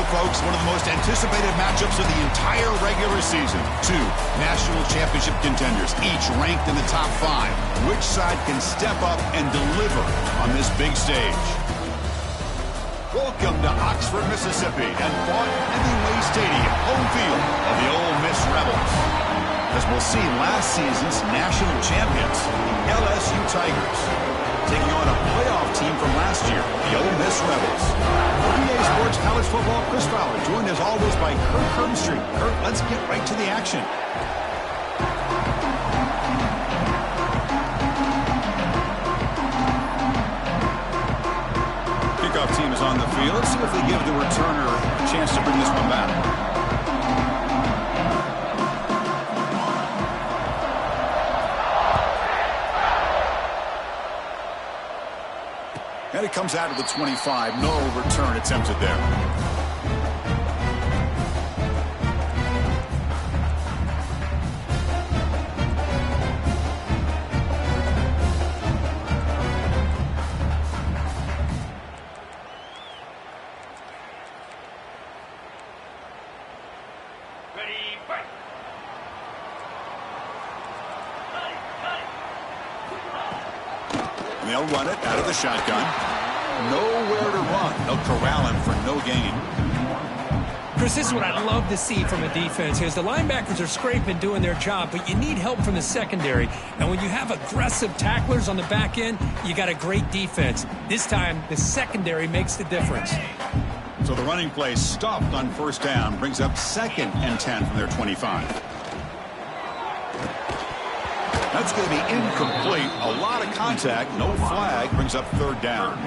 folks, one of the most anticipated matchups of the entire regular season. Two national championship contenders, each ranked in the top 5. Which side can step up and deliver on this big stage? Welcome to Oxford, Mississippi, and Vaught-Hemingway Stadium, home field of the Ole Miss Rebels. As we'll see, last season's national champions, the LSU Tigers, taking on a playoff team from last year, the Ole Miss Rebels. EA Sports College Football, Chris Fowler, joined as always by Kurt Hermstreet. Kurt, let's get right to the action. Kickoff team is on the field. Let's see if they give the returner a chance to bring this one back. And it comes out of the 25. No return attempted there. They'll run it out of the shotgun. Nowhere to run. They'll corral him for no gain. Chris, this is what I love to see from a defense. Is the linebackers are scraping, doing their job, but you need help from the secondary. And when you have aggressive tacklers on the back end, you got a great defense. This time, the secondary makes the difference. So the running play stopped on first down, brings up 2nd and 10 from their 25. That's going to be incomplete. A lot of contact. No flag. Brings up 3rd down.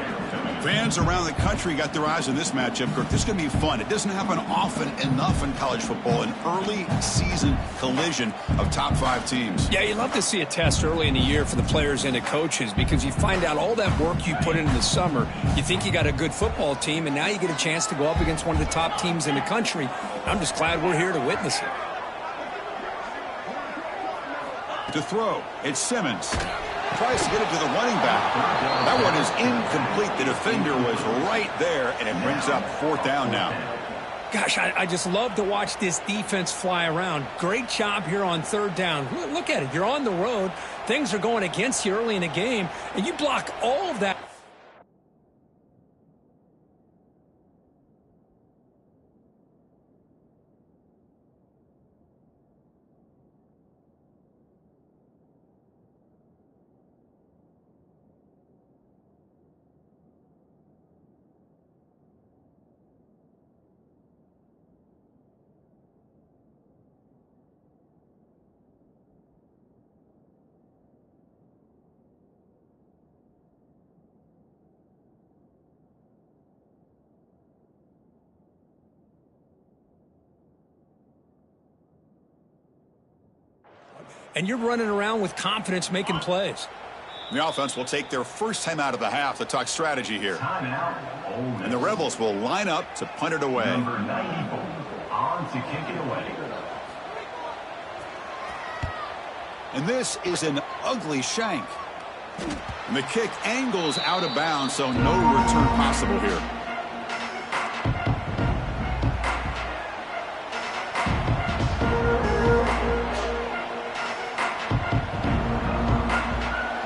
Fans around the country got their eyes on this matchup, Kirk. This is going to be fun. It doesn't happen often enough in college football. An early season collision of top 5 teams. Yeah, you love to see a test early in the year for the players and the coaches because you find out all that work you put in the summer. You think you got a good football team, and now you get a chance to go up against one of the top teams in the country. I'm just glad we're here to witness it. To throw, it's Simmons. Tries to get it to the running back. That one is incomplete. The defender was right there, and it brings up 4th down now. Gosh, I just love to watch this defense fly around. Great job here on 3rd down. Look at it. You're on the road. Things are going against you early in the game, and you block all of that. And you're running around with confidence making plays. The offense will take their first time out of the half to talk strategy here. And the Rebels will line up to punt it away. Number 94 on to kick it away. And this is an ugly shank. And the kick angles out of bounds, so no return possible here.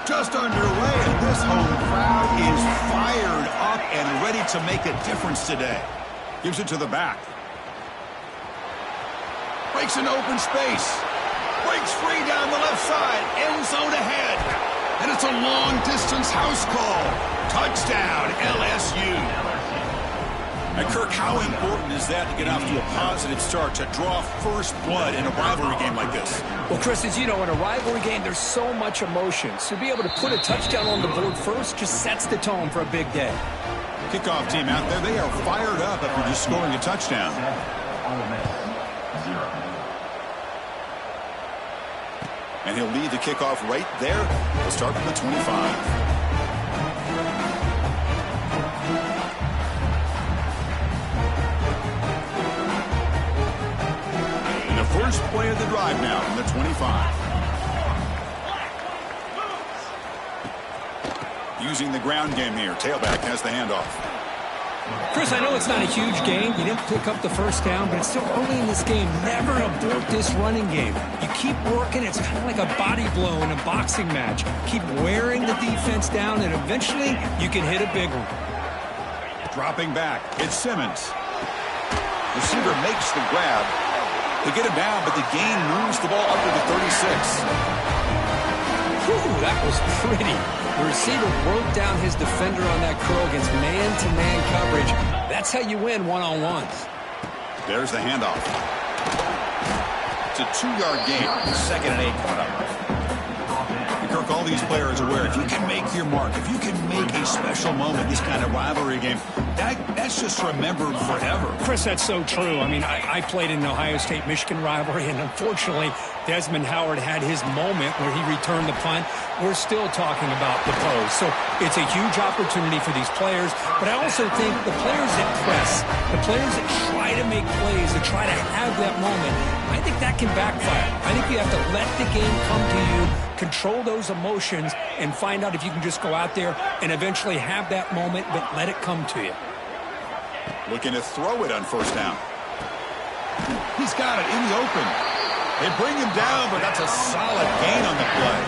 Just underway, and this home crowd is fired up and ready to make a difference today. Gives it to the back. Breaks an open space. Breaks free down the left side. End zone ahead. And it's a long-distance house call. Touchdown, LSU. And Kirk, how important is that to get off to a positive start, to draw first blood in a rivalry game like this? Well, Chris, as you know, in a rivalry game, there's so much emotion. So to be able to put a touchdown on the board first just sets the tone for a big day. Kickoff team out there, they are fired up after just scoring a touchdown. And he'll lead the kickoff right there. We'll start from the 25. First play of the drive now from the 25. Using the ground game here. Tailback has the handoff. Chris, I know it's not a huge game. You didn't pick up the first down, but it's still early in this game. Never abort this running game. You keep working. It's kind of like a body blow in a boxing match. Keep wearing the defense down, and eventually you can hit a big one. Dropping back, it's Simmons. Receiver makes the grab. They get him down, but the gain moves the ball up to the 36. Whew, that was pretty. The receiver broke down his defender on that curl against man-to-man coverage. That's how you win one-on-ones. There's the handoff. It's a 2-yard gain. 2nd and 8 coming up. And Kirk, all these players are aware, if you can make your mark, if you can make a special moment, this kind of rivalry game, that's just remembered forever. Chris, that's so true. I mean, I played in the Ohio State-Michigan rivalry, and unfortunately, Desmond Howard had his moment where he returned the punt. We're still talking about the pose. So it's a huge opportunity for these players, but I also think the players that press, the players that try to make plays, that try to have that moment, I think that can backfire. I think you have to let the game come to you, control those emotions, and find out if you can just go out there and eventually have that moment, but let it come to you. Looking to throw it on first down. He's got it in the open. They bring him down, but that's a solid gain on the play.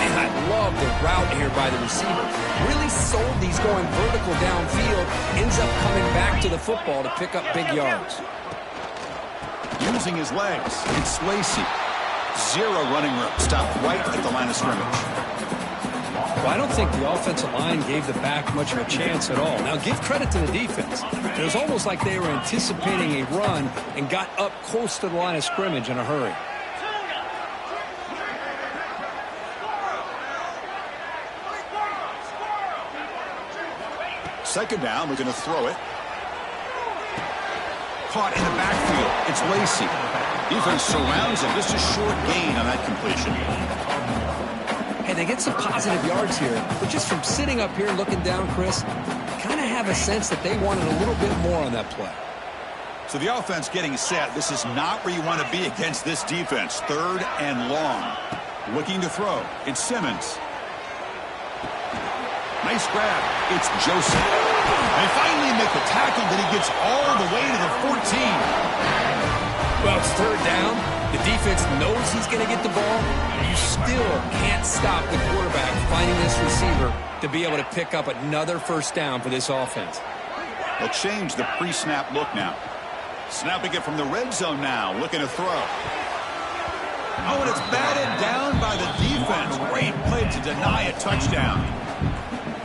Man, I love the route here by the receiver. Really sold these going vertical downfield. Ends up coming back to the football to pick up big yards. Using his legs, it's Lacey. 0 running room. Stopped right at the line of scrimmage. Well, I don't think the offensive line gave the back much of a chance at all. Now, give credit to the defense. It was almost like they were anticipating a run and got up close to the line of scrimmage in a hurry. Second down, looking to throw it. Caught in the backfield. It's Lacey. Defense surrounds him. Just a short gain on that completion. Hey, they get some positive yards here, but just from sitting up here looking down, Chris, kind of have a sense that they wanted a little bit more on that play. So the offense getting set. This is not where you want to be against this defense. 3rd and long. Looking to throw. It's Simmons. Nice grab. It's Joseph. They finally make the tackle, but he gets all the way to the 14. Well, it's 3rd down. The defense knows he's going to get the ball. You still can't stop the quarterback finding this receiver to be able to pick up another first down for this offense. They'll change the pre-snap look now. Snapping it from the red zone now. Looking to throw. Oh, and it's batted down by the defense. Great play to deny a touchdown.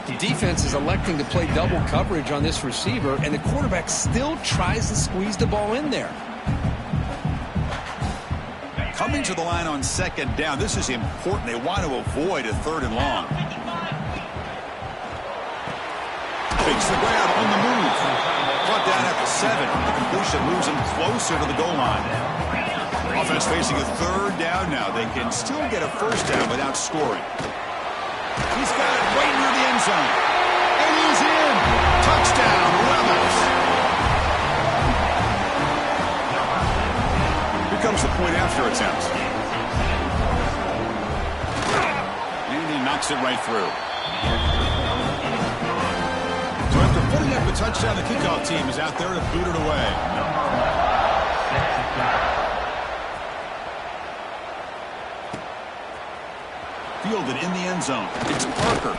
The defense is electing to play double coverage on this receiver, and the quarterback still tries to squeeze the ball in there. Coming to the line on 2nd down. This is important. They want to avoid a 3rd and long. Takes the grab on the move. Brought down at the 7. The completion moves him closer to the goal line. Offense facing a 3rd down now. They can still get a first down without scoring. He's got it right near the end zone. And he's in. Touchdown, Rebels. Here comes the point after attempt. And he knocks it right through. So after putting up a touchdown, the kickoff team is out there to boot it away. Fielded in the end zone. It's Parker.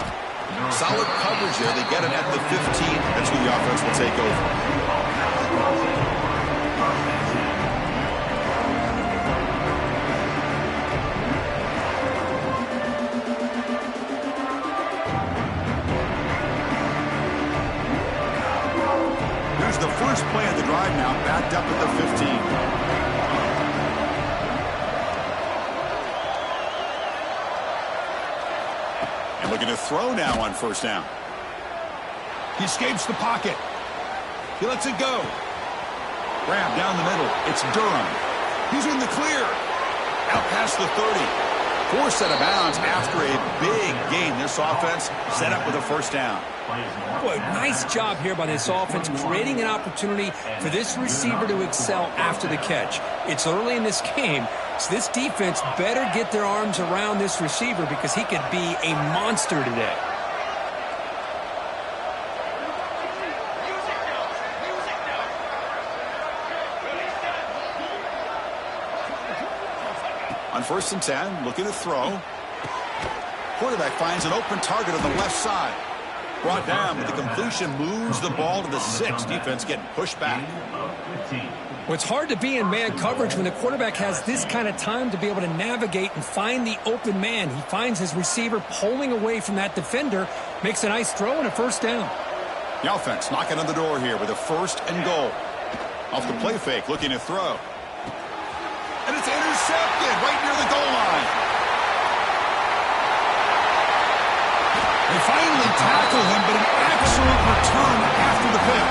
Solid coverage there. They get it at the 15. That's who the offense will take over. Here's the first play of the drive now, backed up at the 15. Looking to throw now on first down. He escapes the pocket. He lets it go. Grab down the middle. It's Durham. He's in the clear. Out past the 30. Forced out of bounds after a big gain. This offense set up with a first down. Boy, nice job here by this offense, creating an opportunity for this receiver to excel after the catch. It's early in this game, so this defense better get their arms around this receiver because he could be a monster today. On 1st and 10, looking to throw. Quarterback finds an open target on the left side. Brought down, but the completion moves the ball to the 6. Defense getting pushed back. Well, it's hard to be in man coverage when the quarterback has this kind of time to be able to navigate and find the open man. He finds his receiver pulling away from that defender, makes a nice throw and a 1st down. The offense knocking on the door here with a 1st and goal. Off the play fake, looking to throw. And it's intercepted right near the goal line. They finally tackle him, but an excellent return after the pick.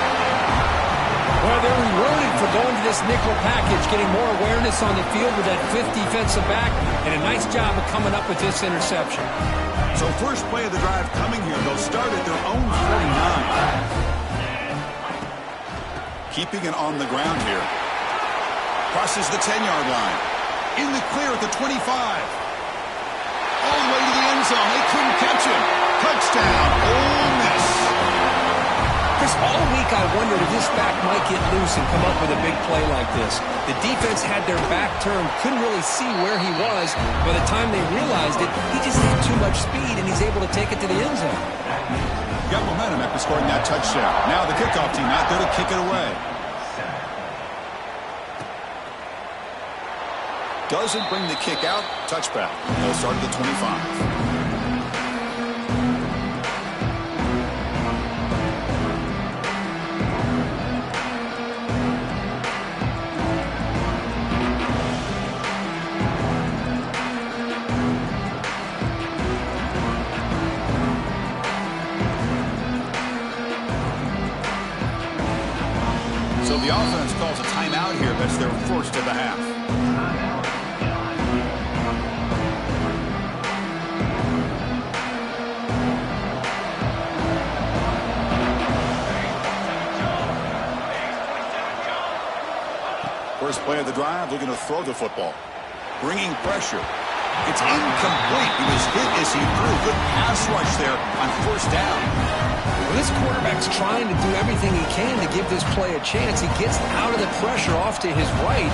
Well, they're rewarded for going to this nickel package, getting more awareness on the field with that 5th defensive back, and a nice job of coming up with this interception. So first play of the drive coming here. They'll start at their own 49. Keeping it on the ground here. Crosses the 10-yard line. In the clear at the 25. All the way to the end zone. They couldn't catch him. Touchdown, Ole Miss. Chris, all week I wondered if this back might get loose and come up with a big play like this. The defense had their back turned, couldn't really see where he was. By the time they realized it, he just had too much speed, and he's able to take it to the end zone. Got momentum after scoring that touchdown. Now the kickoff team out there to kick it away. Doesn't bring the kick out. Touchback. They'll start at the 25. So the offense calls a timeout here. That's their 1st of the half. First play of the drive, looking to throw the football. Bringing pressure. It's incomplete. He was hit as he threw. Good pass rush there on 1st down. Well, this quarterback's trying to do everything he can to give this play a chance. He gets out of the pressure off to his right.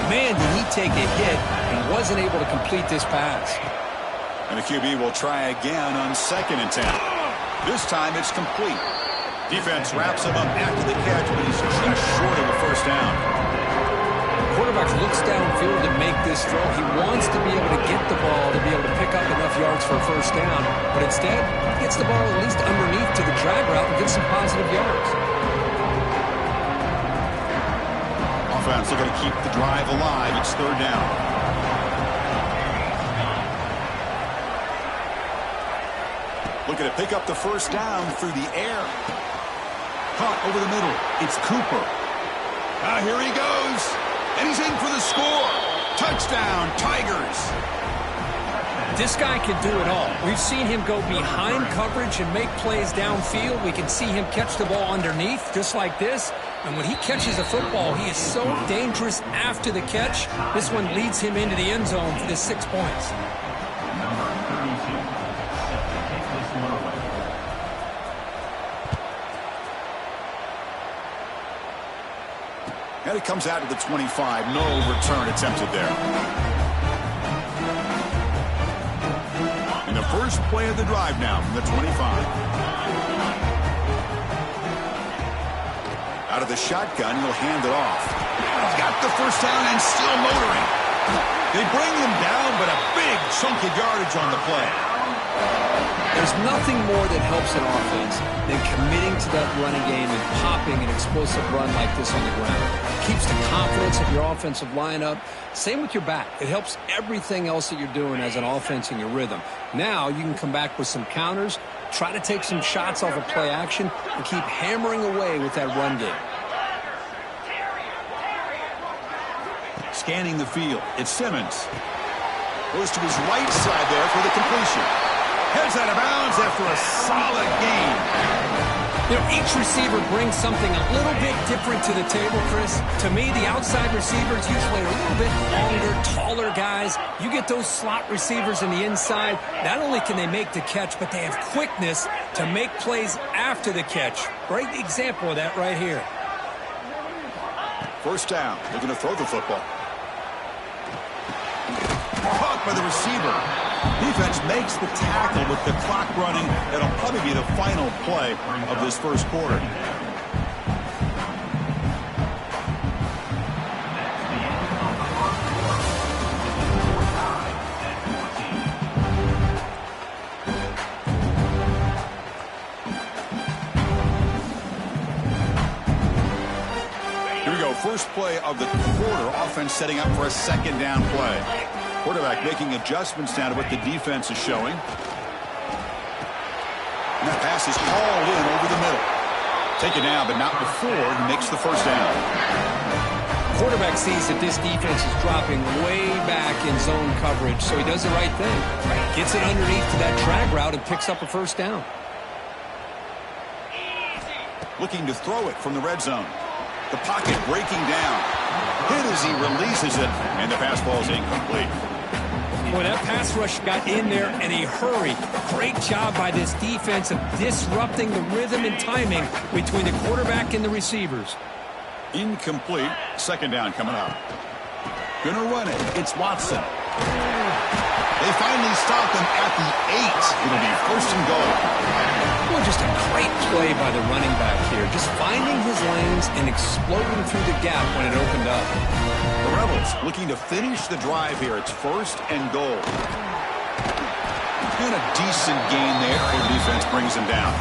Man, did he take a hit and wasn't able to complete this pass. And the QB will try again on 2nd and 10. This time it's complete. Defense wraps him up after the catch, but he's just short of a 1st down. Quarterback looks downfield to make this throw. He wants to be able to get the ball to be able to pick up enough yards for a 1st down, but instead he gets the ball at least underneath to the drag route and gets some positive yards. Offense looking to keep the drive alive. It's 3rd down. Looking to pick up the 1st down through the air. Caught over the middle. It's Cooper. Here he goes. And he's in for the score. Touchdown, Tigers. This guy can do it all. We've seen him go behind coverage and make plays downfield. We can see him catch the ball underneath, just like this. And when he catches a football, he is so dangerous after the catch. This one leads him into the end zone for the 6 points. Number 32. Take this one away. And it comes out to the 25. No return attempted there. And the first play of the drive now from the 25. Out of the shotgun, he'll hand it off. He's got the 1st down and still motoring. They bring him down, but a big chunk of yardage on the play. There's nothing more that helps an offense than committing to that running game and popping an explosive run like this on the ground. It keeps the confidence of your offensive lineup. Same with your back. It helps everything else that you're doing as an offense in your rhythm. Now you can come back with some counters, try to take some shots off of play action, and keep hammering away with that run game. Scanning the field, it's Simmons. Goes to his right side there for the completion. Heads out of bounds after a solid gain. You know, each receiver brings something a little bit different to the table, Chris. To me, the outside receivers usually are a little bit longer, taller guys. You get those slot receivers in the inside, not only can they make the catch, but they have quickness to make plays after the catch. Great example of that right here. 1st down, looking to throw the football. Caught by the receiver. Defense makes the tackle with the clock running. That'll probably be the final play of this first quarter. First play of the quarter. Offense setting up for a second down play. Quarterback making adjustments now to what the defense is showing. And that pass is called in over the middle. Taken down, but not before he makes the first down. Quarterback sees that this defense is dropping way back in zone coverage, so he does the right thing. Gets it underneath to that drag route and picks up a first down. Looking to throw it from the red zone. The pocket breaking down. Hit as he releases it, and the pass ball is incomplete. Boy, that pass rush got in there in a hurry. Great job by this defense of disrupting the rhythm and timing between the quarterback and the receivers. Incomplete. Second down coming up. Gonna run it. It's Watson. They finally stop him at the 8. It'll be first and goal. Well, just a great play by the running back here. Just finding his lanes and exploding through the gap when it opened up. The Rebels looking to finish the drive here. It's first and goal. And a decent gain there. The defense brings him down.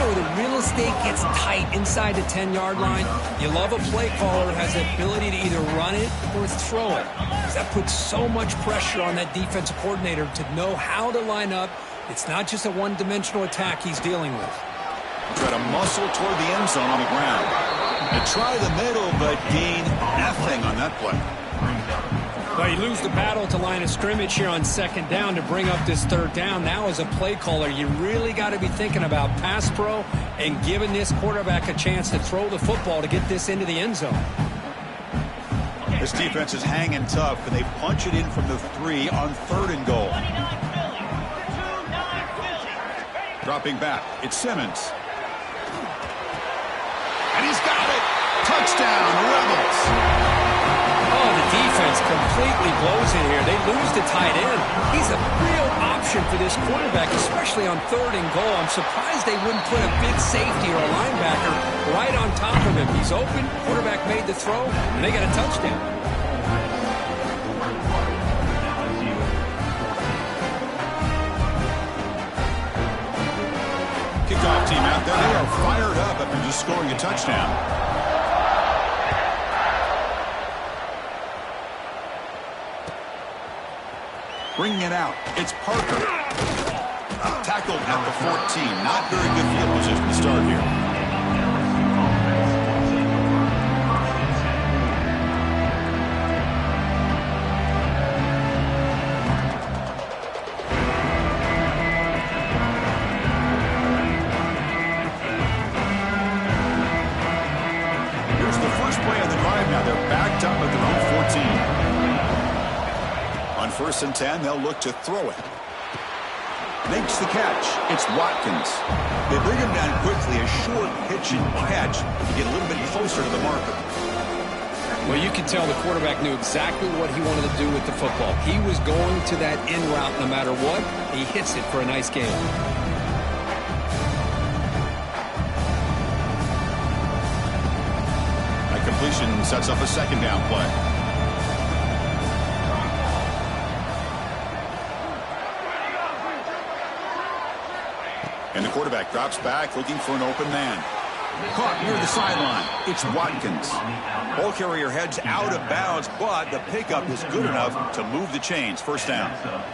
The real estate gets tight inside the 10-yard line. You love a play caller who has the ability to either run it or throw it. That puts so much pressure on that defensive coordinator to know how to line up. It's not just a one-dimensional attack he's dealing with. Try to muscle toward the end zone on the ground. And try the middle, but gain nothing on that play. Well, you lose the battle to line of scrimmage here on second down to bring up this third down. Now, as a play caller, you really got to be thinking about pass pro and giving this quarterback a chance to throw the football to get this into the end zone. This defense is hanging tough, and they punch it in from the 3 on third and goal. Dropping back, it's Simmons. And he's got it! Touchdown, Rebels! Oh, the defense completely blows it here. They lose the tight end. He's a real option for this quarterback, especially on third and goal. I'm surprised they wouldn't put a big safety or a linebacker right on top of him. He's open, quarterback made the throw, and they got a touchdown. Kickoff team out there. They are fired up after just scoring a touchdown. Bringing it out. It's Parker. Tackled at the 14. Not very good field position to start here. Here's the first play of the drive now. They're backed up at their own 14. On first and 10, they'll look to throw it. Makes the catch. It's Watkins. They bring him down quickly. A short pitch and catch to get a little bit closer to the marker. Well, you can tell the quarterback knew exactly what he wanted to do with the football. He was going to that in route no matter what. He hits it for a nice gain. That completion sets up a second down play. And the quarterback drops back looking for an open man. Caught near the sideline. It's Watkins. Ball carrier heads out of bounds, but the pickup is good enough to move the chains. First down.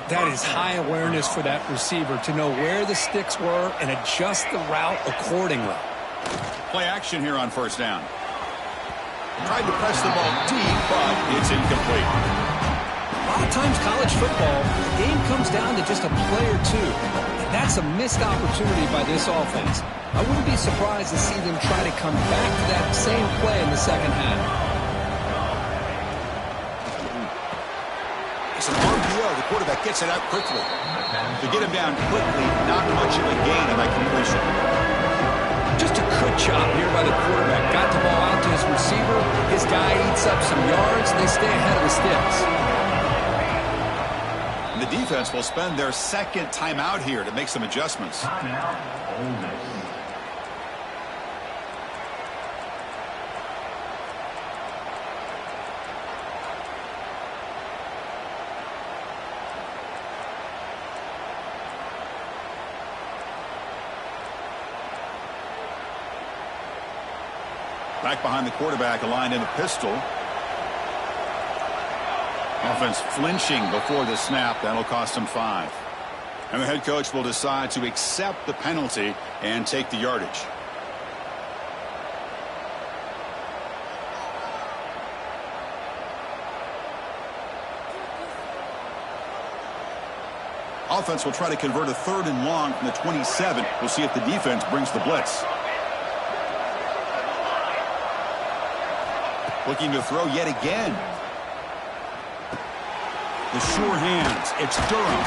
That is high awareness for that receiver to know where the sticks were and adjust the route accordingly. Play action here on first down. Tried to press the ball deep, but it's incomplete. A lot of times college football, the game comes down to just a play or two. And that's a missed opportunity by this offense. I wouldn't be surprised to see them try to come back to that same play in the second half. It's an RPO. The quarterback gets it out quickly. To get him down quickly, not much of a gain on that completion. Just a good job here by the quarterback. Got the ball out to his receiver. His guy eats up some yards, and they stay ahead of the sticks. And the defense will spend their second timeout here to make some adjustments. Timeout, Ole Miss. Back behind the quarterback, aligned in a pistol. Offense flinching before the snap. That'll cost him 5. And the head coach will decide to accept the penalty and take the yardage. Offense will try to convert a 3rd and long from the 27. We'll see if the defense brings the blitz. Looking to throw yet again. The sure hands. It's Durham.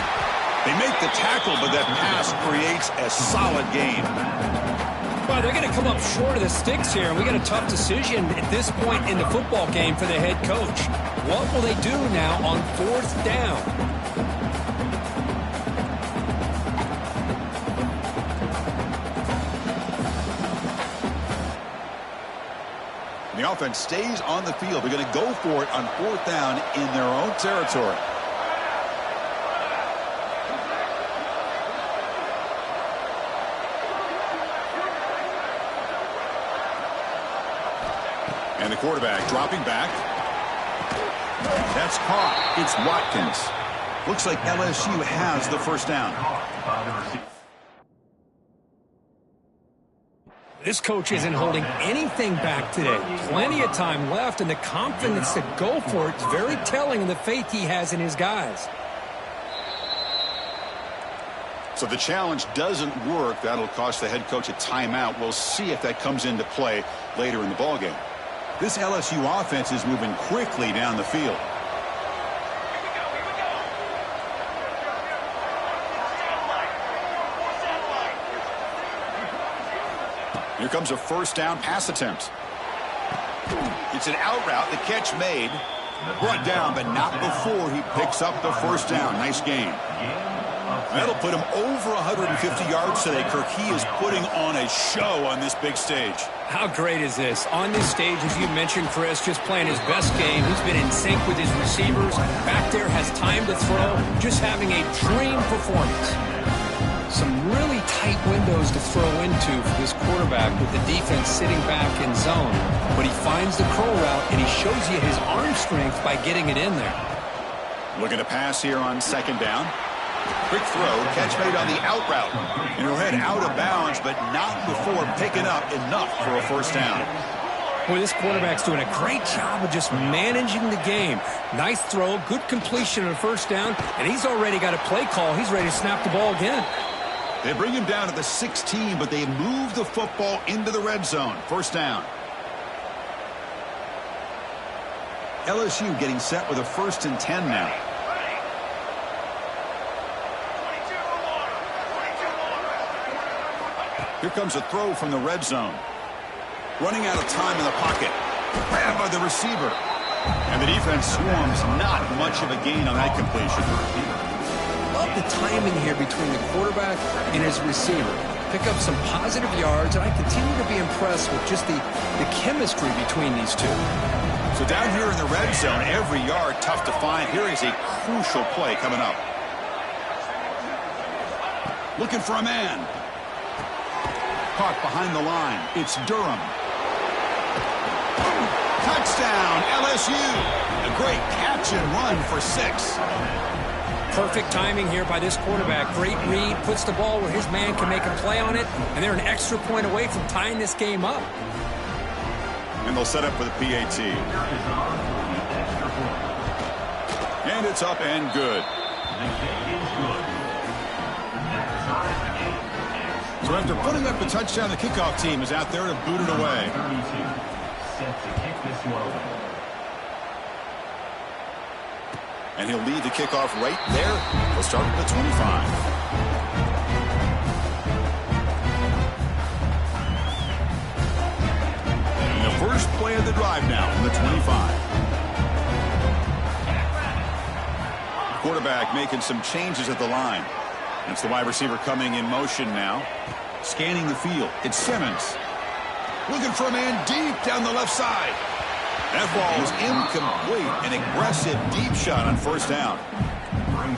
They make the tackle, but that pass creates a solid gain. Well, they're going to come up short of the sticks here, and we got a tough decision at this point in the football game for the head coach. What will they do now on 4th down? The offense stays on the field. They're going to go for it on 4th down in their own territory. And the quarterback dropping back. That's caught. It's Watkins. Looks like LSU has the 1st down. This coach isn't holding anything back today. Plenty of time left, and the confidence to go for it is very telling of the faith he has in his guys. So the challenge doesn't work. That'll cost the head coach a timeout. We'll see if that comes into play later in the ballgame. This LSU offense is moving quickly down the field. Here comes a 1st down pass attempt. It's an out route. The catch made. Brought down, but not before he picks up the 1st down. Nice gain. That'll put him over 150 yards today, Kirk. He is putting on a show on this big stage. How great is this? On this stage, as you mentioned, Chris, just playing his best game. He's been in sync with his receivers. Back there, has time to throw. Just having a dream performance. Some really tight windows to throw into for this quarterback with the defense sitting back in zone. But he finds the curl route, and he shows you his arm strength by getting it in there. Looking to pass here on 2nd down. Quick throw, catch made on the out route. And he'll head out of bounds, but not before picking up enough for a 1st down. Boy, this quarterback's doing a great job of just managing the game. Nice throw, good completion on a 1st down, and he's already got a play call. He's ready to snap the ball again. They bring him down to the 16, but they move the football into the red zone. 1st down. LSU getting set with a 1st and 10 now. Here comes a throw from the red zone. Running out of time in the pocket. Grabbed by the receiver. And the defense swarms. Not much of a gain on that completion. Love the timing here between the quarterback and his receiver. Pick up some positive yards, and I continue to be impressed with just the chemistry between these two. So down here in the red zone, every yard tough to find. Here is a crucial play coming up. Looking for a man. Caught behind the line. It's Durham. Touchdown, LSU. A great catch and run for 6. Perfect timing here by this quarterback. Great read, puts the ball where his man can make a play on it, and they're an extra point away from tying this game up. And they'll set up for the PAT. And it's up and good. So after putting up the touchdown, the kickoff team is out there to boot it away. Set to kick this one away. And he'll lead the kickoff right there. He'll start at the 25. And the first play of the drive now from the 25. quarterback making some changes at the line. That's the wide receiver coming in motion now. Scanning the field. It's Simmons. Looking for a man deep down the left side. That ball is incomplete. An aggressive deep shot on first down.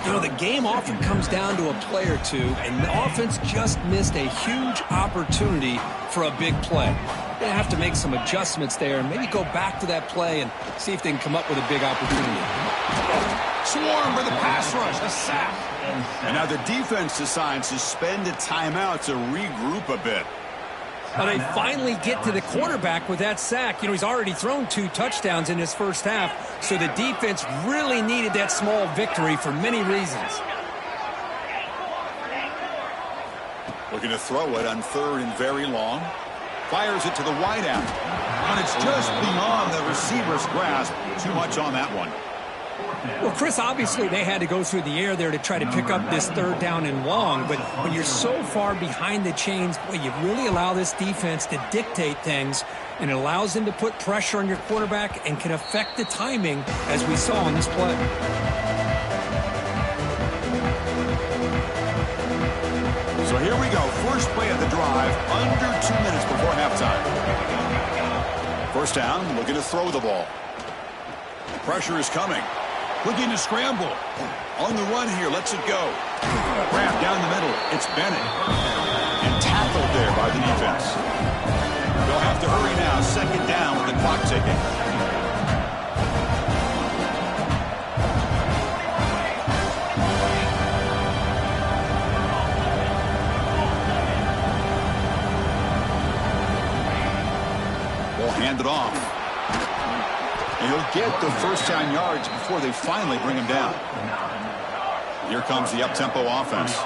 You know, the game often comes down to a play or two, and the offense just missed a huge opportunity for a big play. They have to make some adjustments there and maybe go back to that play and see if they can come up with a big opportunity. Swarm for the pass rush. A sack. And now the defense decides to spend a timeout to regroup a bit. Well, they finally get to the quarterback with that sack. You know, he's already thrown 2 touchdowns in his first half, so the defense really needed that small victory for many reasons. Looking to throw it on 3rd and very long. Fires it to the wideout. And it's just beyond the receiver's grasp. Too much on that one. Well, Chris, obviously they had to go through the air there to try to pick up this 3rd down and long, but when you're so far behind the chains, boy, you really allow this defense to dictate things, and it allows them to put pressure on your quarterback and can affect the timing, as we saw on this play. So here we go. First play of the drive, under 2 minutes before halftime. First down, looking to throw the ball. Pressure is coming. Looking to scramble. On the run here, lets it go. Wrap down the middle. It's Bennett. And tackled there by the defense. They'll have to hurry now. 2nd down with the clock ticking. They'll hand it off. And he'll get the first down yards before they finally bring him down. Here comes the up-tempo offense.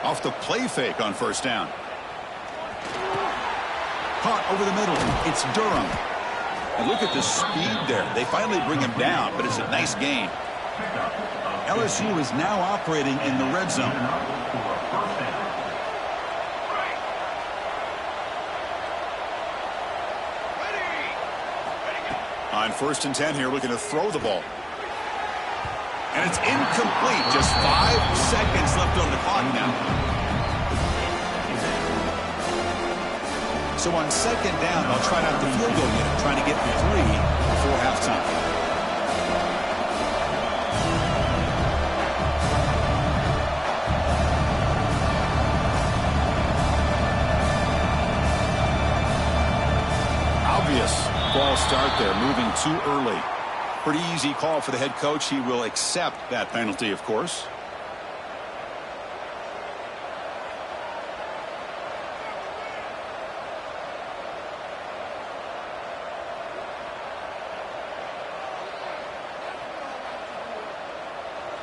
Off the play fake on first down. Caught over the middle. It's Durham. And look at the speed there. They finally bring him down, but it's a nice gain. LSU is now operating in the red zone. On 1st and 10 here, looking to throw the ball. And it's incomplete. Just 5 seconds left on the clock now. So on 2nd down, they'll try out the field goal unit, trying to get 3 before halftime. False start there, moving too early. Pretty easy call for the head coach. He will accept that penalty, of course.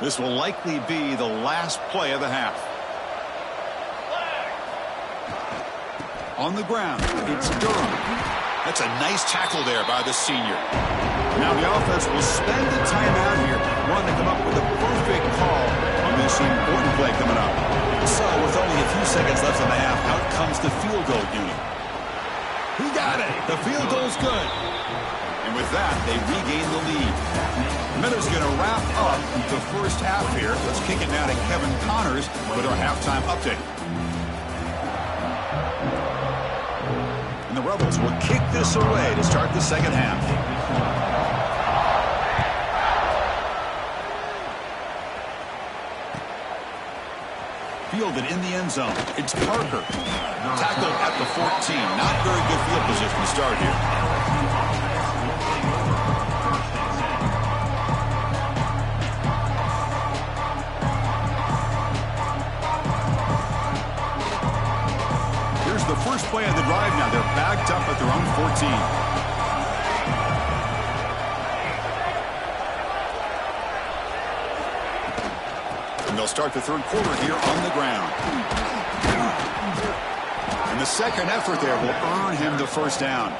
This will likely be the last play of the half. On the ground, it's Durham. That's a nice tackle there by the senior. Now the offense will spend the timeout here, wanting to come up with a perfect call on this important play coming up. So with only a few seconds left in the half, out comes the field goal unit. He got it. The field goal's good. And with that, they regain the lead. Miller's going to wrap up the first half here. Let's kick it now to Kevin Connors with our halftime update. The Rebels will kick this away to start the second half. Fielded in the end zone. It's Parker. Tackled at the 14. Not very good field position to start here. The first play of the drive now. They're backed up at their own 14. And they'll start the 3rd quarter here on the ground. And the second effort there will earn him the first down.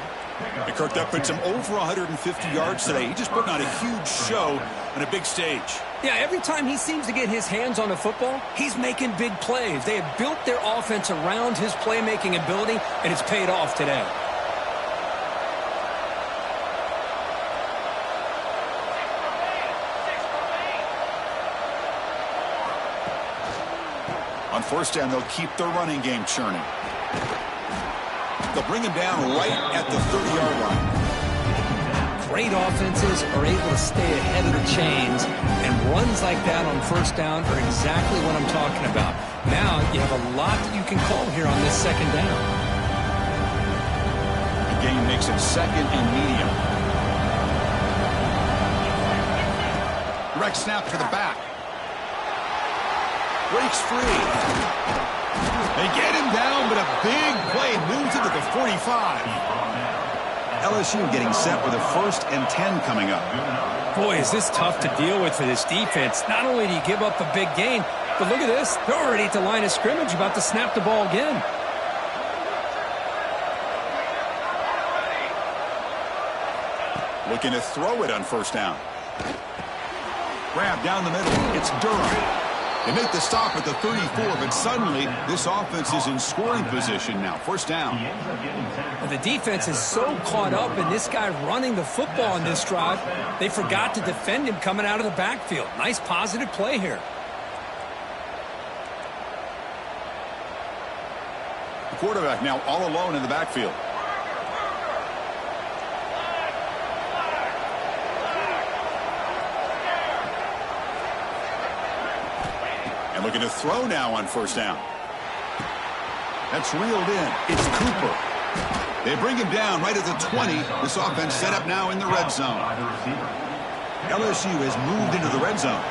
And Kirk, that puts him over 150 yards today. He just put on a huge show on a big stage. Yeah, every time he seems to get his hands on the football, he's making big plays. They have built their offense around his playmaking ability, and it's paid off today. On first down, they'll keep their running game churning. They'll bring him down right at the 30-yard line. Great offenses are able to stay ahead of the chains, and runs like that on first down are exactly what I'm talking about. Now you have a lot that you can call here on this second down. The game makes it second and medium. Direct snap to the back. Breaks free. They get him down, but a big play moves it to the 45. LSU getting set with a 1st and 10 coming up. Boy, is this tough to deal with for this defense. Not only do you give up a big gain, but look at this. They're already at the line of scrimmage, about to snap the ball again. Looking to throw it on first down. Grab down the middle. It's Durham. They make the stop at the 34, but suddenly this offense is in scoring position now. First down. Well, the defense is so caught up in this guy running the football in this drive, they forgot to defend him coming out of the backfield. Nice positive play here. The quarterback now all alone in the backfield. And looking to throw now on first down. That's reeled in. It's Cooper. They bring him down right at the 20. This offense set up now in the red zone. LSU has moved into the red zone.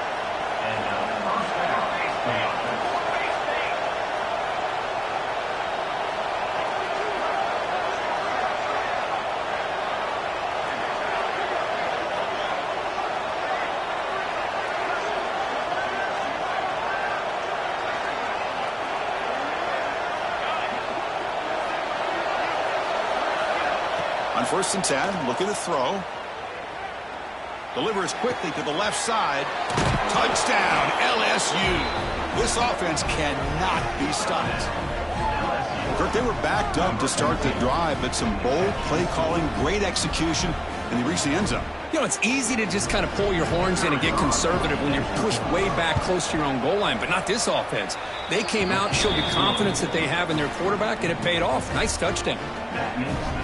On 1st and 10, looking to throw. Delivers quickly to the left side. Touchdown, LSU. This offense cannot be stopped. Kirk, they were backed up to start the drive, but some bold play calling, great execution, and they reached the end zone. You know, it's easy to just kind of pull your horns in and get conservative when you're pushed way back close to your own goal line, but not this offense. They came out, showed the confidence that they have in their quarterback, and it paid off. Nice touchdown.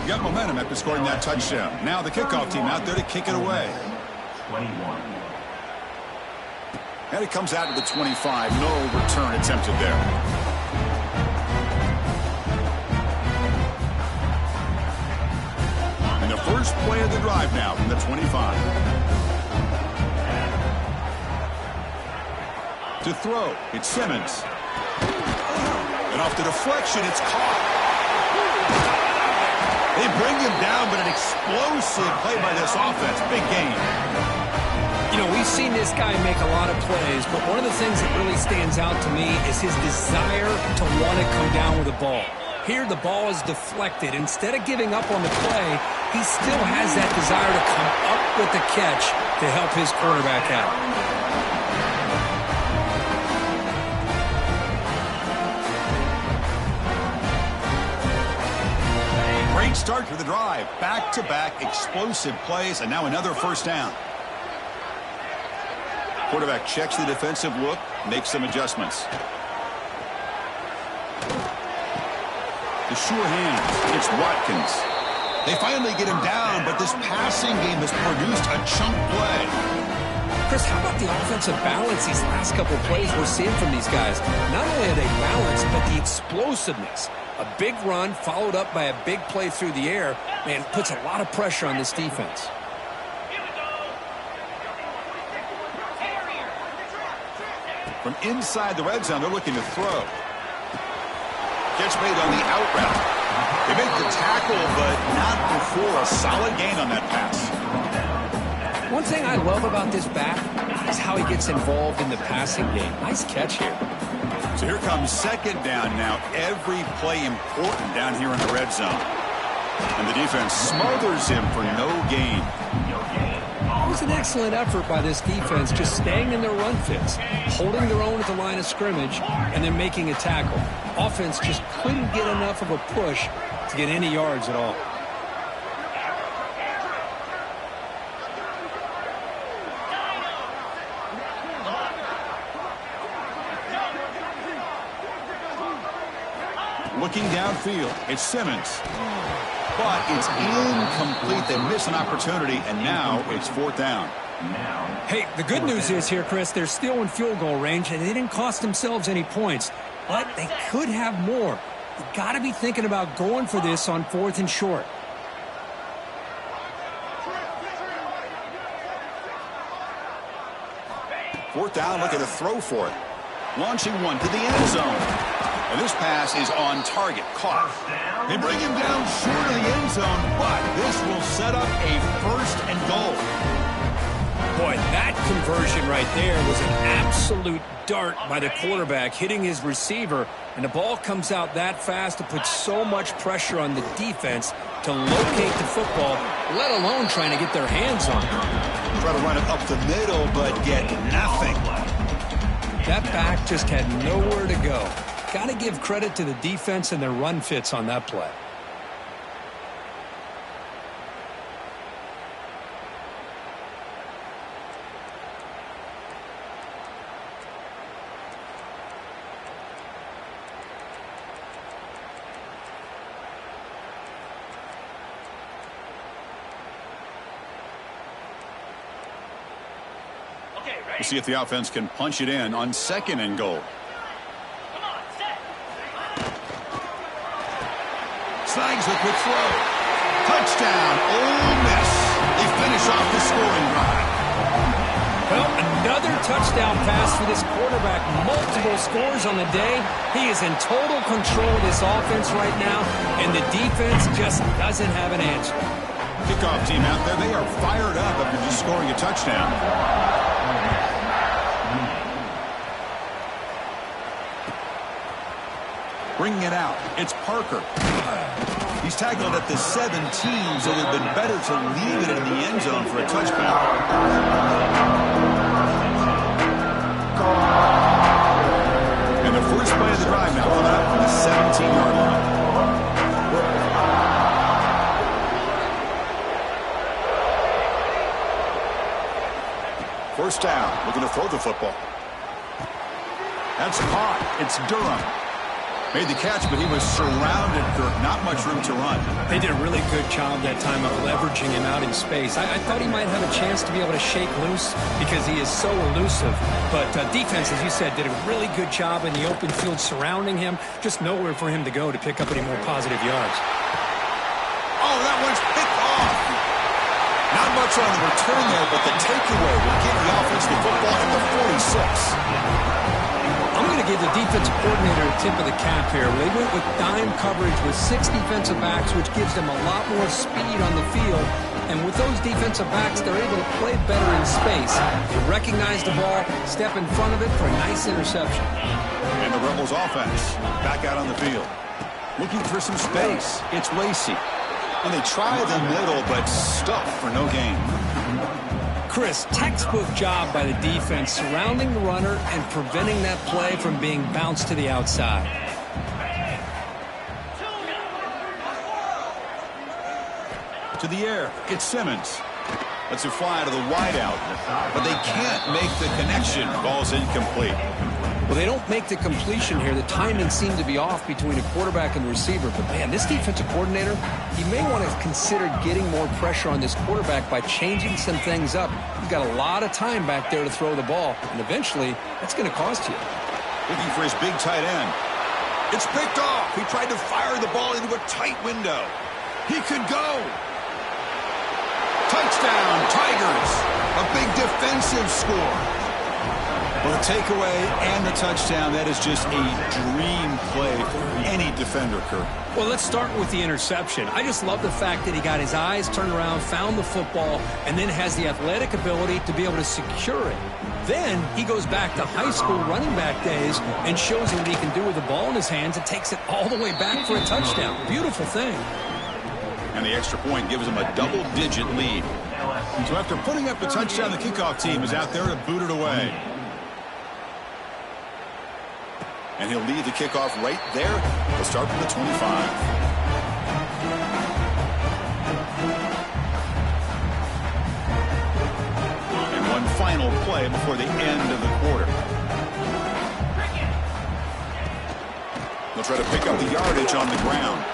You got momentum after scoring that touchdown. Now the kickoff team out there to kick it away. 21. And it comes out to the 25. No return attempted there. And the first play of the drive now from the 25. To throw, it's Simmons. And off the deflection, it's caught. They bring him down, but an explosive play by this offense. Big game. You know, we've seen this guy make a lot of plays, but one of the things that really stands out to me is his desire to want to come down with the ball. Here, the ball is deflected. Instead of giving up on the play, he still has that desire to come up with the catch to help his quarterback out. Great start to the drive. Back-to-back explosive plays, and now another first down. Quarterback checks the defensive look, makes some adjustments. The sure hands. It's Watkins. They finally get him down, but this passing game has produced a chunk play. Chris, how about the offensive balance these last couple of plays we're seeing from these guys? Not only are they balanced, but the explosiveness. A big run followed up by a big play through the air, man, puts a lot of pressure on this defense. From inside the red zone, they're looking to throw. Catch made on the out route. They make the tackle, but not before a solid gain on that pass. One thing I love about this back is how he gets involved in the passing game. Nice catch here. So here comes second down now. Every play important down here in the red zone. And the defense smothers him for no gain. was an excellent effort by this defense, just staying in their run fits, holding their own at the line of scrimmage, and then making a tackle. Offense just couldn't get enough of a push to get any yards at all. Looking downfield, it's Simmons. But it's incomplete. They miss an opportunity, and now it's 4th down. Hey, the good news is here, Chris, they're still in field goal range, and they didn't cost themselves any points. But they could have more. You got to be thinking about going for this on 4th and short. Fourth down, looking to throw for it. Launching one to the end zone. And this pass is on target, caught. They bring him down short of the end zone, but this will set up a 1st and goal. Boy, that conversion right there was an absolute dart by the quarterback, hitting his receiver, and the ball comes out that fast to put so much pressure on the defense to locate the football, let alone trying to get their hands on it. Try to run it up the middle, but get nothing. That back just had nowhere to go. Got to give credit to the defense and their run fits on that play. We'll see if the offense can punch it in on 2nd and goal. Snags a quick throw. Touchdown, Ole Miss. They finish off the scoring drive. Well, another touchdown pass for this quarterback. Multiple scores on the day. He is in total control of this offense right now, and the defense just doesn't have an answer. Kickoff team out there, they are fired up after just scoring a touchdown. Bringing it out, it's Parker. He's tackled at the 17, so it would have been better to leave it in the end zone for a touchback. And the first play of the drive now coming up on the 17-yard line. First down, looking to throw the football. That's caught. It's Durham. Made the catch, but he was surrounded, Kirk. Not much room to run. They did a really good job that time of leveraging him out in space. I thought he might have a chance to be able to shake loose because he is so elusive. But defense, as you said, did a really good job in the open field surrounding him. Just nowhere for him to go to pick up any more positive yards. Oh, that one's picked off. Not much on the return there, but the takeaway will give the offense the football at the 46. I'm going to give the defensive coordinator a tip of the cap here. They went with dime coverage with 6 defensive backs, which gives them a lot more speed on the field. And with those defensive backs, they're able to play better in space. They recognize the ball, step in front of it for a nice interception. And the Rebels offense back out on the field. Looking for some space. It's Lacey. And they try the middle, but stuff for no gain. Chris, textbook job by the defense surrounding the runner and preventing that play from being bounced to the outside. To the air, it's Simmons. Lets it fly to the wideout, but they can't make the connection. Ball's incomplete. Well, they don't make the completion here. The timing seemed to be off between a quarterback and the receiver. But, man, this defensive coordinator, he may want to consider getting more pressure on this quarterback by changing some things up. He's got a lot of time back there to throw the ball, and eventually that's going to cost you. Looking for his big tight end. It's picked off. He tried to fire the ball into a tight window. He could go. Touchdown, Tigers. A big defensive score. Well, the takeaway and the touchdown, that is just a dream play for any defender, Kirk. Well, let's start with the interception. I just love the fact that he got his eyes turned around, found the football, and then has the athletic ability to be able to secure it. Then he goes back to high school running back days and shows you what he can do with the ball in his hands and takes it all the way back for a touchdown. Beautiful thing. And the extra point gives him a double-digit lead. So after putting up the touchdown, the kickoff team is out there to boot it away. And he'll lead the kickoff right there. He'll start from the 25. And one final play before the end of the quarter. They'll try to pick up the yardage on the ground.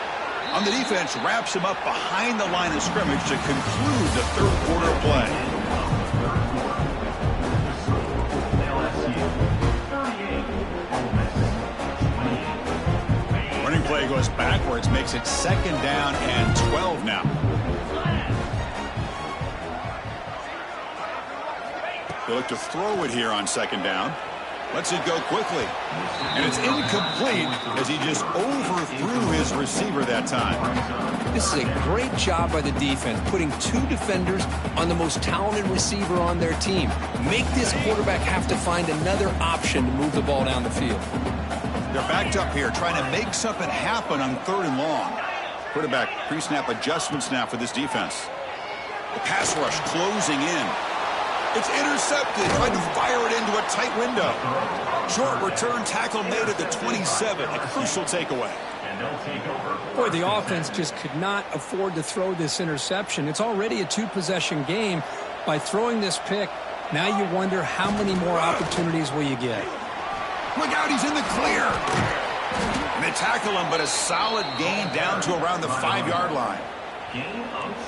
On the defense, wraps him up behind the line of scrimmage to conclude the third quarter play. Running play goes backwards, makes it 2nd down and 12 now. They look to throw it here on 2nd down. Lets it go quickly. And it's incomplete as he just overthrew his receiver that time. This is a great job by the defense, putting 2 defenders on the most talented receiver on their team. Make this quarterback have to find another option to move the ball down the field. They're backed up here, trying to make something happen on 3rd and long. Quarterback pre-snap adjustments now for this defense. The pass rush closing in. It's intercepted, trying to fire it into a tight window. Short return tackle made at the 27, a crucial takeaway. Boy, the offense just could not afford to throw this interception. It's already a 2-possession game. By throwing this pick, now you wonder how many more opportunities will you get. Look out, he's in the clear. And they tackle him, but a solid gain down to around the 5-yard line.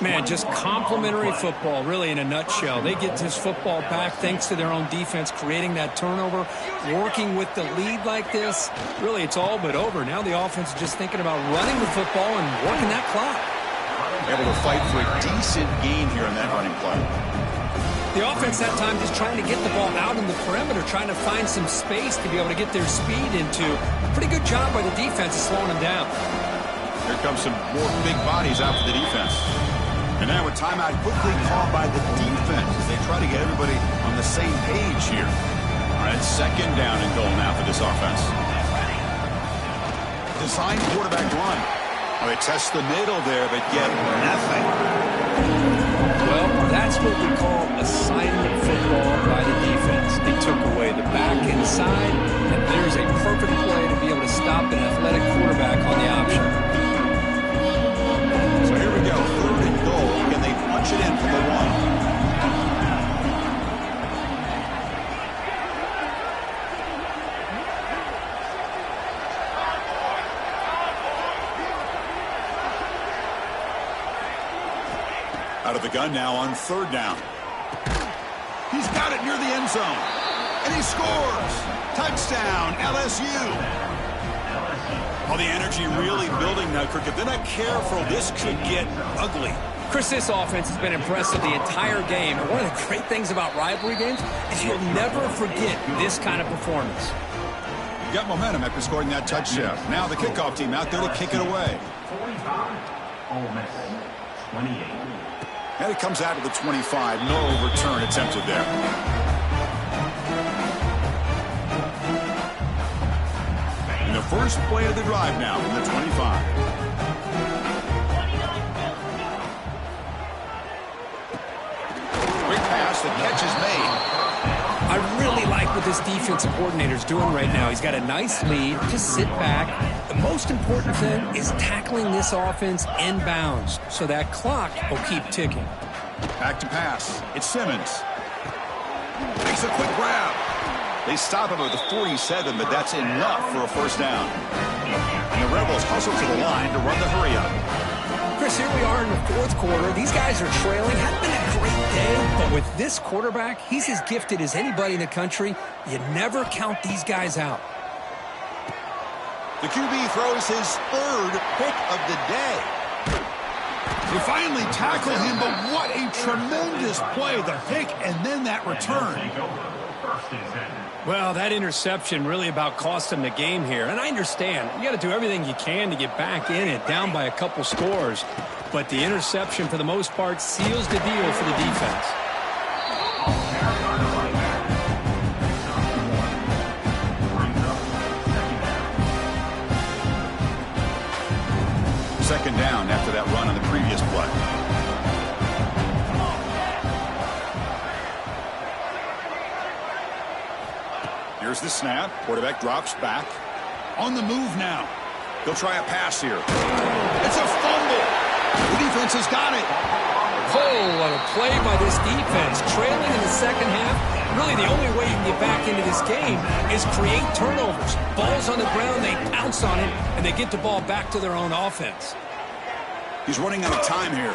Man, just complimentary football, really, in a nutshell. They get this football back thanks to their own defense, creating that turnover, working with the lead like this. Really, it's all but over. Now the offense is just thinking about running the football and working that clock. Able to fight for a decent gain here in that running play. The offense that time just trying to get the ball out in the perimeter, trying to find some space to be able to get their speed into. Pretty good job by the defense of slowing them down. Here comes some more big bodies out for the defense. And now a timeout quickly called by the defense as they try to get everybody on the same page here. All right, 2nd down and goal now for this offense. Designed quarterback run. Well, they test the middle there, but get nothing. Well, that's what we call assignment football by the defense. They took away the back inside, and there's a perfect play to be able to stop an athletic quarterback on the option. So here we go, 3rd and goal. Can they punch it in from the 1? Out of the gun now on 3rd down. He's got it near the end zone. And he scores. Touchdown, LSU. All the energy really building now, Kirk. If they're not careful, this could get ugly. Chris, this offense has been impressive the entire game. And one of the great things about rivalry games is you'll never forget this kind of performance. You got momentum after scoring that touchdown. Now the kickoff team out there to kick it away. 45, Ole Miss, 28. And it comes out of the 25. No return attempted there. And the first play of the drive now from the 25. Quick pass, the catch is made. I really like what this defensive coordinator is doing right now. He's got a nice lead. Just sit back. The most important thing is tackling this offense inbounds so that clock will keep ticking. Back to pass. It's Simmons. Makes a quick grab. They stop him at the 47, but that's enough for a first down. And the Rebels hustle to the line to run the hurry up. Chris, here we are in the 4th quarter. These guys are trailing. Hadn't been a great day, but with this quarterback, he's as gifted as anybody in the country. You never count these guys out. The QB throws his 3rd pick of the day. They finally tackle him, but what a tremendous play. The pick and then that return. Well, that interception really about cost him the game here. And I understand. You got to do everything you can to get back in it, down by a couple scores. But the interception, for the most part, seals the deal for the defense. Second down after that run on the previous play. Here's the snap. Quarterback drops back. On the move now. He'll try a pass here. It's a fumble. The defense has got it. Oh, what a play by this defense. Trailing in the second half. Really, the only way you can get back into this game is create turnovers. Ball's on the ground, they pounce on it, and they get the ball back to their own offense. He's running out of time here.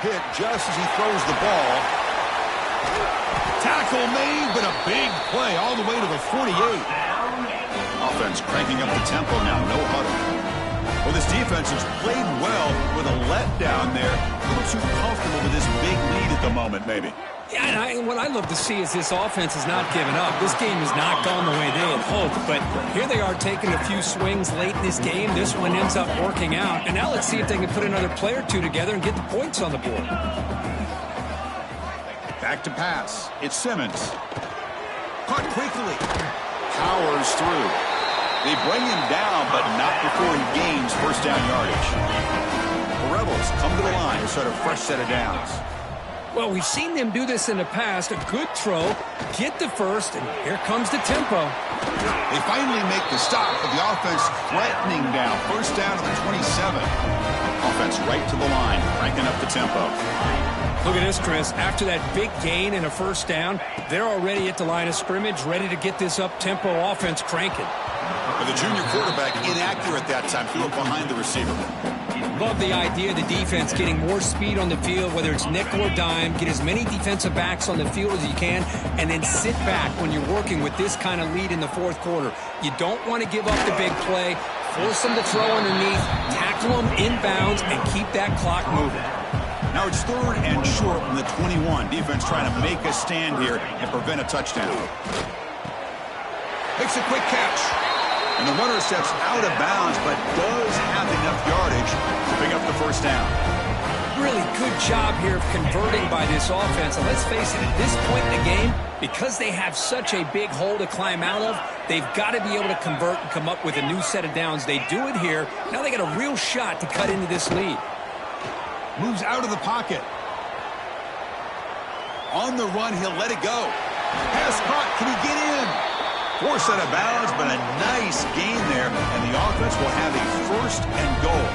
Hit just as he throws the ball. Tackle made, but a big play all the way to the 48. Offense cranking up the tempo now, no huddle. Well, this defense has played well with a letdown there. A little too comfortable with this big lead at the moment, maybe. Yeah, and what I love to see is this offense has not given up. This game has not gone the way they had hoped, but here they are taking a few swings late in this game. This one ends up working out, and now let's see if they can put another play or two together and get the points on the board. Back to pass. It's Simmons. Caught quickly. Powers through. They bring him down, but not before he gains first down yardage. The Rebels come to the line to start a fresh set of downs. Well, we've seen them do this in the past. A good throw, get the first, and here comes the tempo. They finally make the stop, but the offense threatening down. First down to the 27. Offense right to the line, cranking up the tempo. Look at this, Chris. After that big gain and a first down, they're already at the line of scrimmage, ready to get this up-tempo offense cranking. But the junior quarterback inaccurate that time, threw it behind the receiver. Love the idea of the defense getting more speed on the field, whether it's nickel or dime. Get as many defensive backs on the field as you can, and then sit back when you're working with this kind of lead in the fourth quarter. You don't want to give up the big play. Force them to throw underneath, tackle them inbounds, and keep that clock moving. Now it's third and short from the 21. Defense trying to make a stand here and prevent a touchdown. Makes a quick catch. And the runner steps out of bounds, but does have enough yardage to pick up the first down. Really good job here of converting by this offense. And let's face it, at this point in the game, because they have such a big hole to climb out of, they've got to be able to convert and come up with a new set of downs. They do it here. Now they got a real shot to cut into this lead. Moves out of the pocket. On the run, he'll let it go. Pass caught. Can he get in? Forced out of bounds, but a nice gain there, and the offense will have a first and goal.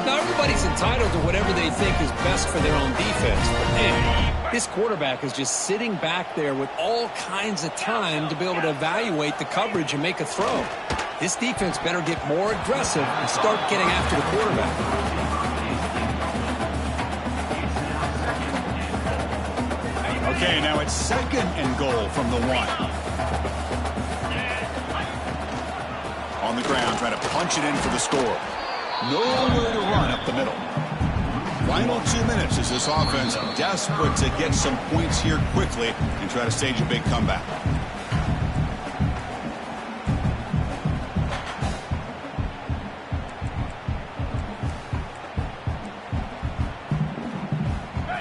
Now, everybody's entitled to whatever they think is best for their own defense. But, man, this quarterback is just sitting back there with all kinds of time to be able to evaluate the coverage and make a throw. This defense better get more aggressive and start getting after the quarterback. Okay, now it's second and goal from the 1. On the ground, trying to punch it in for the score. Nowhere to run up the middle. Final 2 minutes as this offense desperate to get some points here quickly and try to stage a big comeback.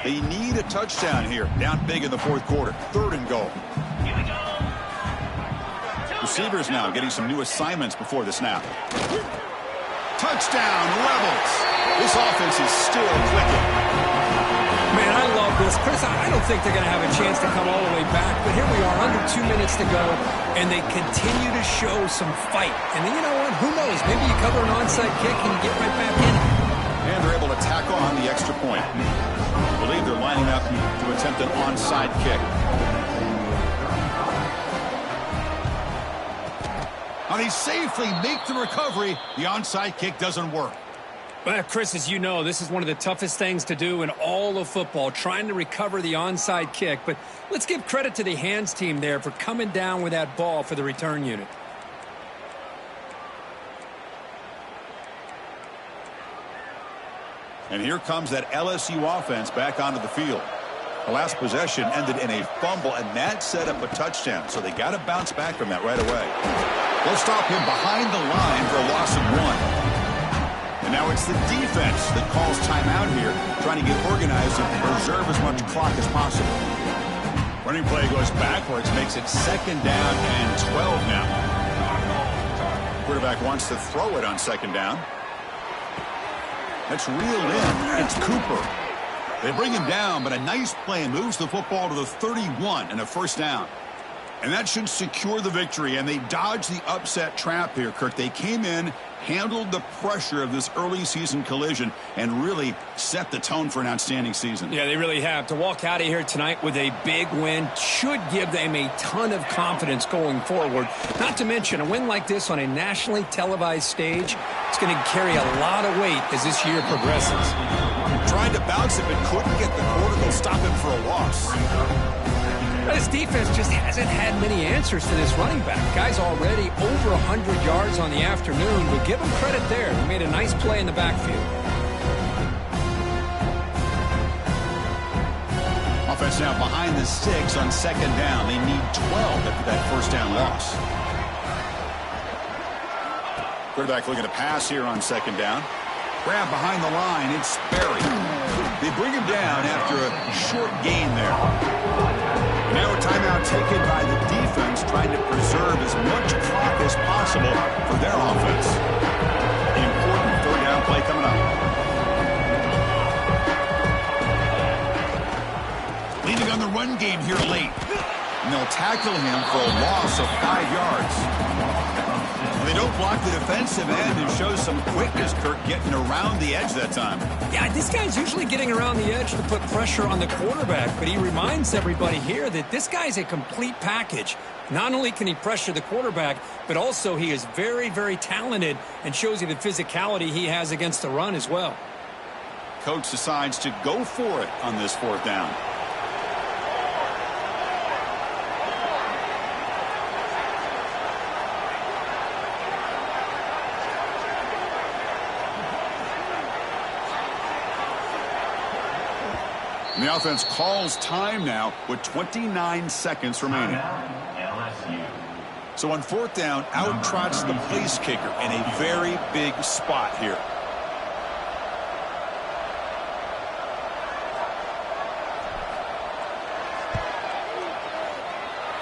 They need a touchdown here. Down big in the fourth quarter. Third and goal. Receivers now getting some new assignments before the snap. Touchdown, Rebels. This offense is still clicking. Man, I love this. Chris, I don't think they're going to have a chance to come all the way back, but here we are, under 2 minutes to go, and they continue to show some fight. And then, you know what? Who knows? Maybe you cover an onside kick and you get right back in it. And they're able to tackle on the extra point. I believe they're lining up to attempt an onside kick. Now they safely make the recovery. The onside kick doesn't work. Well, Chris, as you know, this is one of the toughest things to do in all of football, trying to recover the onside kick. But let's give credit to the hands team there for coming down with that ball for the return unit. And here comes that LSU offense back onto the field. The last possession ended in a fumble, and that set up a touchdown. So they got to bounce back from that right away. They'll stop him behind the line for a loss of 1. And now it's the defense that calls timeout here, trying to get organized and preserve as much clock as possible. Running play goes backwards, makes it second down and 12 now. Quarterback wants to throw it on second down. That's reeled in. It's Cooper. They bring him down, but a nice play moves the football to the 31 and a first down. And that should secure the victory, and they dodged the upset trap here, Kirk. They came in, handled the pressure of this early season collision, and really set the tone for an outstanding season. Yeah, they really have. To walk out of here tonight with a big win should give them a ton of confidence going forward. Not to mention, a win like this on a nationally televised stage, it's going to carry a lot of weight as this year progresses. Trying to bounce it, but couldn't get the quarter to stop him for a loss. This defense just hasn't had many answers to this running back. Guy's already over 100 yards on the afternoon, but give him credit there. He made a nice play in the backfield. Offense now behind the 6 on second down. They need 12 after that first down loss. Quarterback looking to pass here on second down. Grab behind the line. It's Berry. They bring him down after a short gain there. Now a timeout taken by the defense, trying to preserve as much clock as possible for their offense. The important third down play coming up. Leading on the run game here late. And they'll tackle him for a loss of 5 yards. They don't block the defensive end and show some quickness, Kirk, getting around the edge that time. Yeah, this guy's usually getting around the edge to put pressure on the quarterback, but he reminds everybody here that this guy's a complete package. Not only can he pressure the quarterback, but also he is very, very talented and shows you the physicality he has against the run as well. Coach decides to go for it on this fourth down. And the offense calls time now with 29 seconds remaining. LSU. So on fourth down, out trots the place kicker in a very big spot here.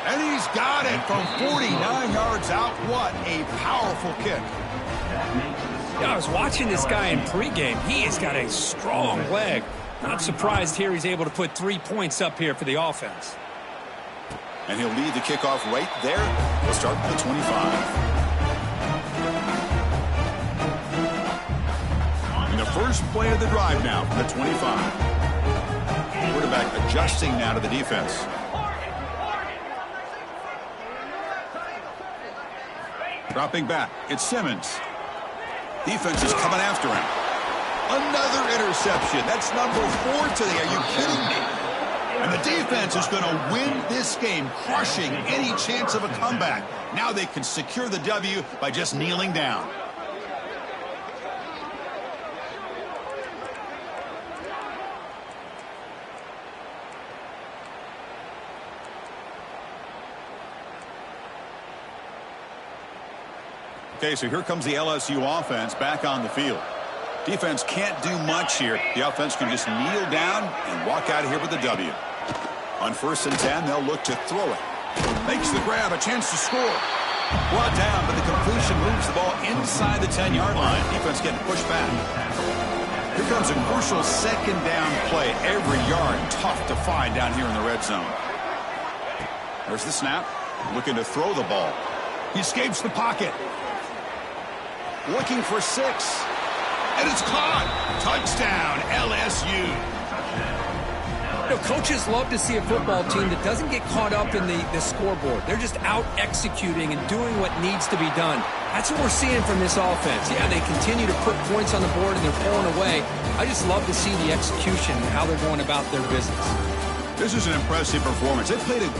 And he's got it from 49 yards out. What a powerful kick. Yeah, I was watching this guy in pregame. He has got a strong leg. Not surprised here he's able to put 3 points up here for the offense. And he'll lead the kickoff right there. We'll start with the 25. And the first play of the drive now from the 25. Quarterback adjusting now to the defense. Dropping back, it's Simmons. Defense is coming after him. Another interception. That's number 4 today. Are you kidding me? And the defense is going to win this game, crushing any chance of a comeback. Now they can secure the W by just kneeling down. Okay, so here comes the LSU offense back on the field. Defense can't do much here. The offense can just kneel down and walk out of here with a W. On 1st and 10, they'll look to throw it. Makes the grab, a chance to score. Brought down, but the completion moves the ball inside the 10-yard line. Defense getting pushed back. Here comes a crucial second down play. Every yard tough to find down here in the red zone. There's the snap. Looking to throw the ball. He escapes the pocket. Looking for 6. And it's caught. Touchdown, LSU. You know, coaches love to see a football team that doesn't get caught up in the scoreboard. They're just out executing and doing what needs to be done. That's what we're seeing from this offense. Yeah, they continue to put points on the board and they're pulling away. I just love to see the execution and how they're going about their business. This is an impressive performance. They played a